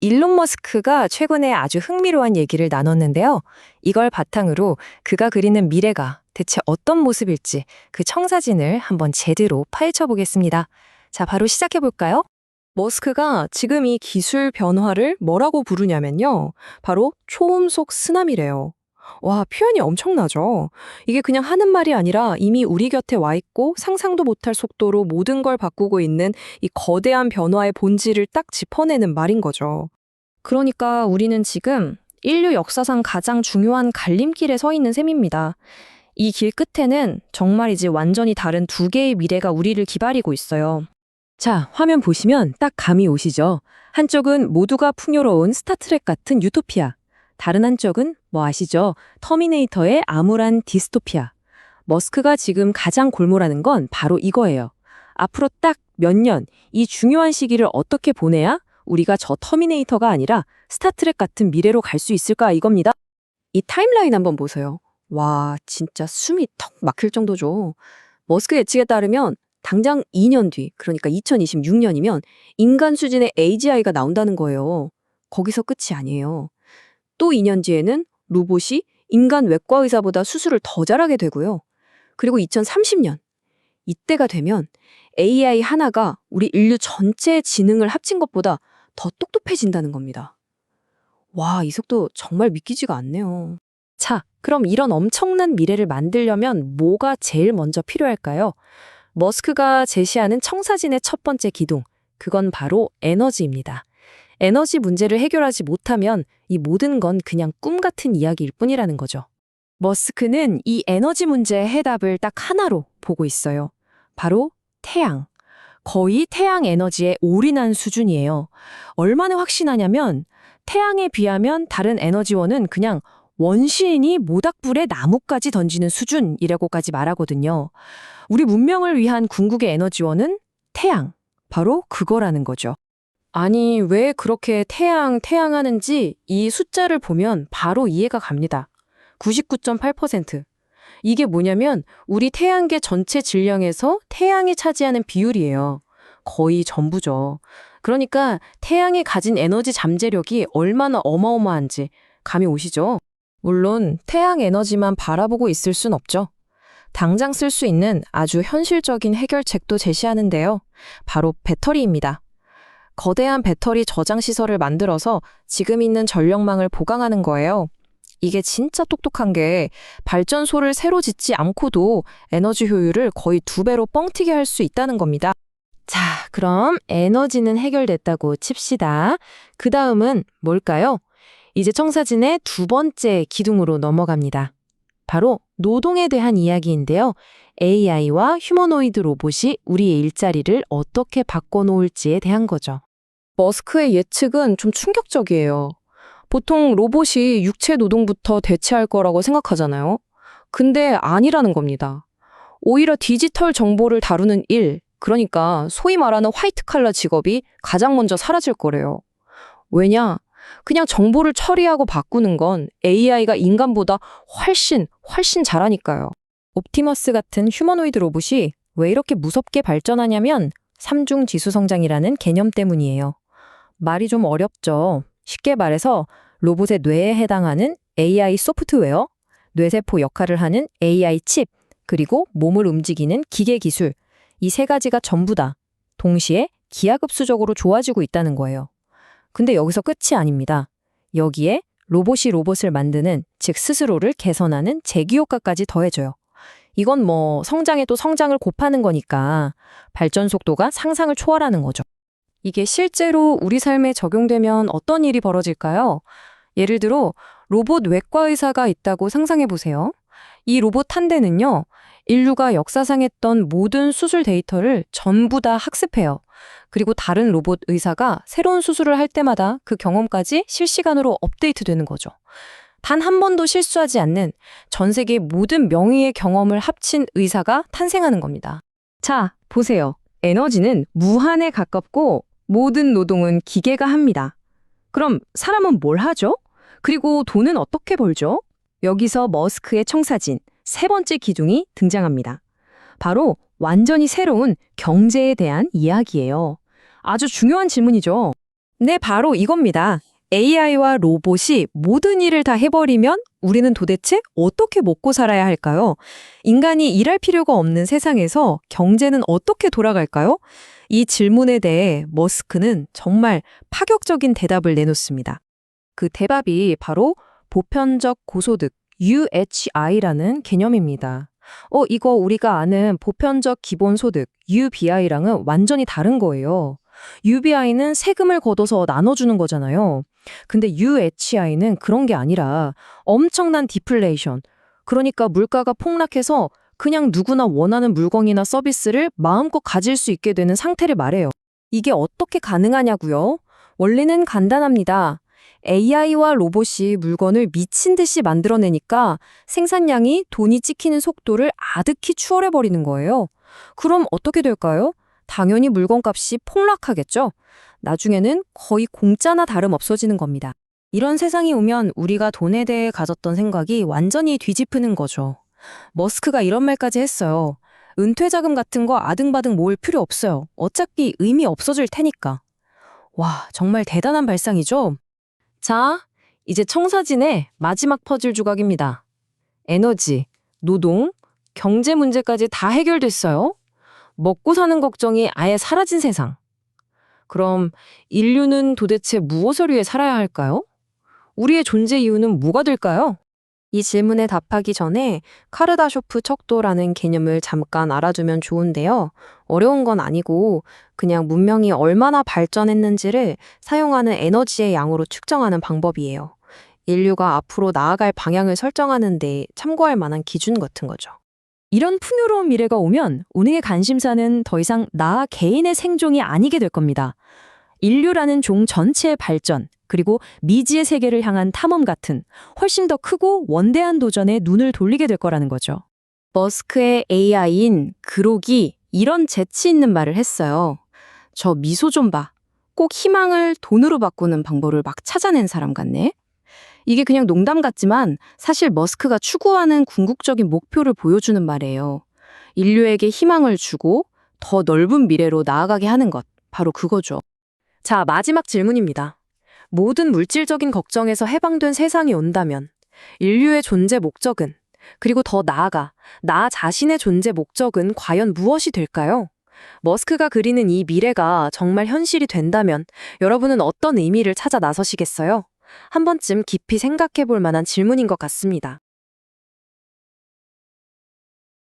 일론 머스크가 최근에 아주 흥미로운 얘기를 나눴는데요. 이걸 바탕으로 그가 그리는 미래가 대체 어떤 모습일지 그 청사진을 한번 제대로 파헤쳐 보겠습니다. 자, 바로 시작해 볼까요? 머스크가 지금 이 기술 변화를 뭐라고 부르냐면요. 바로 초음속 쓰나미래요. 와, 표현이 엄청나죠? 이게 그냥 하는 말이 아니라 이미 우리 곁에 와 있고 상상도 못할 속도로 모든 걸 바꾸고 있는 이 거대한 변화의 본질을 딱 짚어내는 말인 거죠. 그러니까 우리는 지금 인류 역사상 가장 중요한 갈림길에 서 있는 셈입니다. 이 길 끝에는 정말이지 완전히 다른 두 개의 미래가 우리를 기다리고 있어요. 자, 화면 보시면 딱 감이 오시죠? 한쪽은 모두가 풍요로운 스타트랙 같은 유토피아. 다른 한쪽은 뭐 아시죠? 터미네이터의 암울한 디스토피아. 머스크가 지금 가장 골몰하는 건 바로 이거예요. 앞으로 딱 몇 년, 이 중요한 시기를 어떻게 보내야 우리가 저 터미네이터가 아니라 스타트랙 같은 미래로 갈 수 있을까 이겁니다. 이 타임라인 한번 보세요. 와, 진짜 숨이 턱 막힐 정도죠. 머스크 예측에 따르면 당장 2년 뒤, 그러니까 2026년이면 인간 수준의 AGI가 나온다는 거예요. 거기서 끝이 아니에요. 또 2년 뒤에는 로봇이 인간 외과 의사보다 수술을 더 잘하게 되고요. 그리고 2030년, 이때가 되면 AI 하나가 우리 인류 전체의 지능을 합친 것보다 더 똑똑해진다는 겁니다. 와, 이 속도 정말 믿기지가 않네요. 자, 그럼 이런 엄청난 미래를 만들려면 뭐가 제일 먼저 필요할까요? 머스크가 제시하는 청사진의 첫 번째 기둥, 그건 바로 에너지입니다. 에너지 문제를 해결하지 못하면 이 모든 건 그냥 꿈 같은 이야기일 뿐이라는 거죠. 머스크는 이 에너지 문제의 해답을 딱 하나로 보고 있어요. 바로 태양. 거의 태양 에너지에 올인한 수준이에요. 얼마나 확신하냐면 태양에 비하면 다른 에너지원은 그냥 원시인이 모닥불에 나무까지 던지는 수준이라고까지 말하거든요. 우리 문명을 위한 궁극의 에너지원은 태양. 바로 그거라는 거죠. 아니, 왜 그렇게 태양 하는지 이 숫자를 보면 바로 이해가 갑니다. 99.8%. 이게 뭐냐면 우리 태양계 전체 질량에서 태양이 차지하는 비율이에요. 거의 전부죠. 그러니까 태양이 가진 에너지 잠재력이 얼마나 어마어마한지 감이 오시죠? 물론 태양 에너지만 바라보고 있을 순 없죠. 당장 쓸 수 있는 아주 현실적인 해결책도 제시하는데요. 바로 배터리입니다. 거대한 배터리 저장 시설을 만들어서 지금 있는 전력망을 보강하는 거예요. 이게 진짜 똑똑한 게 발전소를 새로 짓지 않고도 에너지 효율을 거의 2배로 뻥튀기 할 수 있다는 겁니다. 자, 그럼 에너지는 해결됐다고 칩시다. 그 다음은 뭘까요? 이제 청사진의 두 번째 기둥으로 넘어갑니다. 바로 노동에 대한 이야기인데요. AI와 휴머노이드 로봇이 우리의 일자리를 어떻게 바꿔놓을지에 대한 거죠. 머스크의 예측은 좀 충격적이에요. 보통 로봇이 육체 노동부터 대체할 거라고 생각하잖아요. 근데 아니라는 겁니다. 오히려 디지털 정보를 다루는 일, 그러니까 소위 말하는 화이트 칼라 직업이 가장 먼저 사라질 거래요. 왜냐? 그냥 정보를 처리하고 바꾸는 건 AI가 인간보다 훨씬 잘하니까요. 옵티머스 같은 휴머노이드 로봇이 왜 이렇게 무섭게 발전하냐면 삼중 지수 성장이라는 개념 때문이에요. 말이 좀 어렵죠. 쉽게 말해서 로봇의 뇌에 해당하는 AI 소프트웨어, 뇌세포 역할을 하는 AI 칩, 그리고 몸을 움직이는 기계 기술, 이 세 가지가 전부 다 동시에 기하급수적으로 좋아지고 있다는 거예요. 근데 여기서 끝이 아닙니다. 여기에 로봇이 로봇을 만드는, 즉 스스로를 개선하는 재기효과까지 더해져요. 이건 뭐 성장에 또 성장을 곱하는 거니까 발전 속도가 상상을 초월하는 거죠. 이게 실제로 우리 삶에 적용되면 어떤 일이 벌어질까요? 예를 들어 로봇 외과 의사가 있다고 상상해 보세요. 이 로봇 한 대는요, 인류가 역사상 했던 모든 수술 데이터를 전부 다 학습해요. 그리고 다른 로봇 의사가 새로운 수술을 할 때마다 그 경험까지 실시간으로 업데이트되는 거죠. 단 한 번도 실수하지 않는 전 세계 모든 명의의 경험을 합친 의사가 탄생하는 겁니다. 자, 보세요. 에너지는 무한에 가깝고 모든 노동은 기계가 합니다. 그럼 사람은 뭘 하죠? 그리고 돈은 어떻게 벌죠? 여기서 머스크의 청사진, 세 번째 기둥이 등장합니다. 바로 완전히 새로운 경제에 대한 이야기예요. 아주 중요한 질문이죠. 네, 바로 이겁니다. AI와 로봇이 모든 일을 다 해버리면 우리는 도대체 어떻게 먹고 살아야 할까요? 인간이 일할 필요가 없는 세상에서 경제는 어떻게 돌아갈까요? 이 질문에 대해 머스크는 정말 파격적인 대답을 내놓습니다. 그 대답이 바로 보편적 고소득, UHI라는 개념입니다. 이거 우리가 아는 보편적 기본소득, UBI랑은 완전히 다른 거예요. UBI는 세금을 걷어서 나눠주는 거잖아요. 근데 UHI는 그런 게 아니라 엄청난 디플레이션. 그러니까 물가가 폭락해서 그냥 누구나 원하는 물건이나 서비스를 마음껏 가질 수 있게 되는 상태를 말해요. 이게 어떻게 가능하냐고요? 원리는 간단합니다. AI와 로봇이 물건을 미친 듯이 만들어내니까 생산량이 돈이 찍히는 속도를 아득히 추월해버리는 거예요. 그럼 어떻게 될까요? 당연히 물건값이 폭락하겠죠? 나중에는 거의 공짜나 다름없어지는 겁니다. 이런 세상이 오면 우리가 돈에 대해 가졌던 생각이 완전히 뒤집히는 거죠. 머스크가 이런 말까지 했어요. 은퇴자금 같은 거 아등바등 모을 필요 없어요. 어차피 의미 없어질 테니까. 와, 정말 대단한 발상이죠? 자, 이제 청사진의 마지막 퍼즐 조각입니다. 에너지, 노동, 경제 문제까지 다 해결됐어요. 먹고 사는 걱정이 아예 사라진 세상. 그럼 인류는 도대체 무엇을 위해 살아야 할까요? 우리의 존재 이유는 뭐가 될까요? 이 질문에 답하기 전에 카르다쇼프 척도라는 개념을 잠깐 알아두면 좋은데요. 어려운 건 아니고 그냥 문명이 얼마나 발전했는지를 사용하는 에너지의 양으로 측정하는 방법이에요. 인류가 앞으로 나아갈 방향을 설정하는 데 참고할 만한 기준 같은 거죠. 이런 풍요로운 미래가 오면 우리의 관심사는 더 이상 나 개인의 생존이 아니게 될 겁니다. 인류라는 종 전체의 발전, 그리고 미지의 세계를 향한 탐험 같은 훨씬 더 크고 원대한 도전에 눈을 돌리게 될 거라는 거죠. 머스크의 AI인 그록이 이런 재치 있는 말을 했어요. 저 미소 좀 봐. 꼭 희망을 돈으로 바꾸는 방법을 막 찾아낸 사람 같네. 이게 그냥 농담 같지만 사실 머스크가 추구하는 궁극적인 목표를 보여주는 말이에요. 인류에게 희망을 주고 더 넓은 미래로 나아가게 하는 것, 바로 그거죠. 자, 마지막 질문입니다. 모든 물질적인 걱정에서 해방된 세상이 온다면 인류의 존재 목적은, 그리고 더 나아가 나 자신의 존재 목적은 과연 무엇이 될까요? 머스크가 그리는 이 미래가 정말 현실이 된다면 여러분은 어떤 의미를 찾아 나서시겠어요? 한 번쯤 깊이 생각해 볼 만한 질문인 것 같습니다.